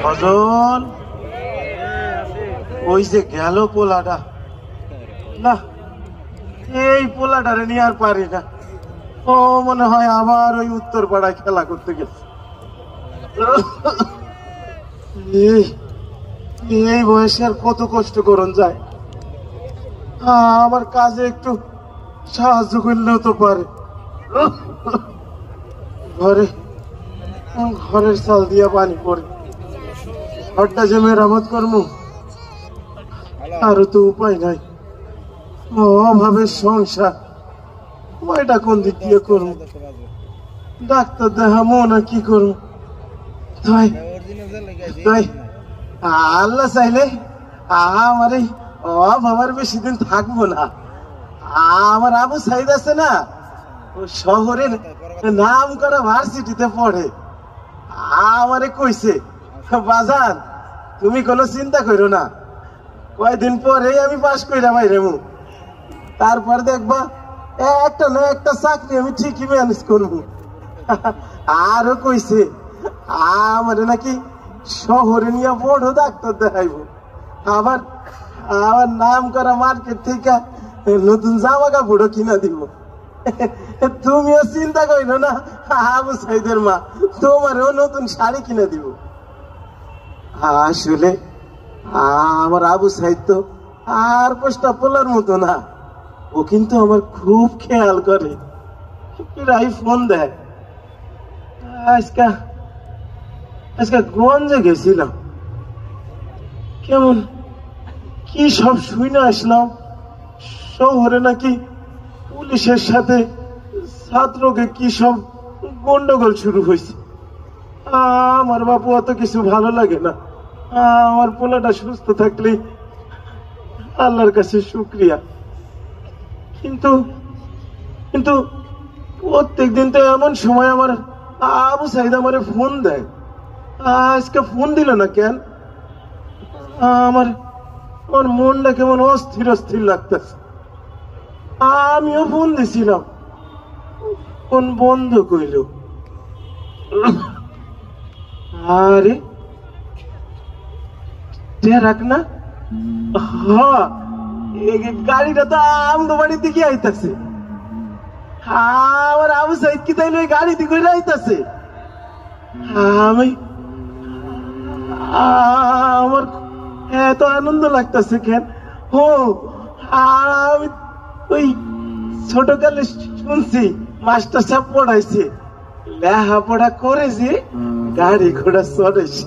ভজন ওই যে গেল পোলাটা, না এই পোলাটারে নিয়ে আর পারি না। ও মনে হয় আবার ওই উত্তর পাড়ায় খেলা করতে গেছে। এই বয়সে আর কত কষ্ট করন যায়। আমার কাজে একটু সাহায্য করলেও তো পারে। ঘরের চাল দিয়া পানি পড়ে, ঘরটা যে মেরামত করবো আরো তো উপায় নাই। অভাবের সংসার, ওইটা কোন দিক দিয়ে করবো? ডাক্তার দেখাবো না কি করবো? তাই আল্লাহ চাইলে আমার এই অভাবের বেশি দিন থাকবো না। আমার আবু সাইদ আছে না, ও শহরের নাম করা ভার্সিটিতে পড়ে। আমারে কইছে, বাজান তুমি কোনো চিন্তা করো না, কয়দিন পরেই আমি পাস কইরা বাইরে। তারপর দেখবা একটা না একটা চাকরি আমি ঠিকই ম্যানেজ করবো। আরো কইছে আমারে নাকি শহরে নিয়ে বড় ডাক্তার দেখাইবো। আবার আবার নাম করা মার্কেট থেকে নতুন জামা কাপড়ও কিনা দিব। তুমিও চিন্তা করো না আবু সাইদের মা, তোমারও নতুন শাড়ি কিনে দিব। আসলে আমার আবু সাইদ তো আর পোস্টা পোলার মতো না, ও কিন্তু আমার খুব খেয়াল করে, প্রায় ফোন দেয়। আজকে গঞ্জে গেছিলাম, কেমন কি সব শুনে আসলাম, শহরে নাকি পুলিশের সাথে ছাত্রকে কি সব গন্ডগোল শুরু হয়েছে। আমার বাপু অত কিছু ভালো লাগে না। আমার পোলাটা সুস্থ থাকলে আল্লাহর কাছে শুকরিয়া। কিন্তু কিন্তু প্রত্যেকদিন তো এমন সময় আমার আবু সাইদ আমারে ফোন দেয়, আজকে ফোন দিল না কেন? আমার মনটা কেমন অস্থির অস্থির লাগতেছে। আমিও ফোন দিছিলাম, ফোন বন্ধ কইল। আরে রাখ না, গাড়িটা তো আমগো বাড়ির দিকে আইতাছে। আমার আবু সাইদ কি তাইলে ওই গাড়ি দিকে আইতাছে? আমার এত আনন্দ লাগতেছে কেন? আমি ওই ছোটকালে শুনছি মাস্টার সাহেব পড়াইছে, লেখাপড়া করেছে, গাড়ি ঘোড়া চড়েছে।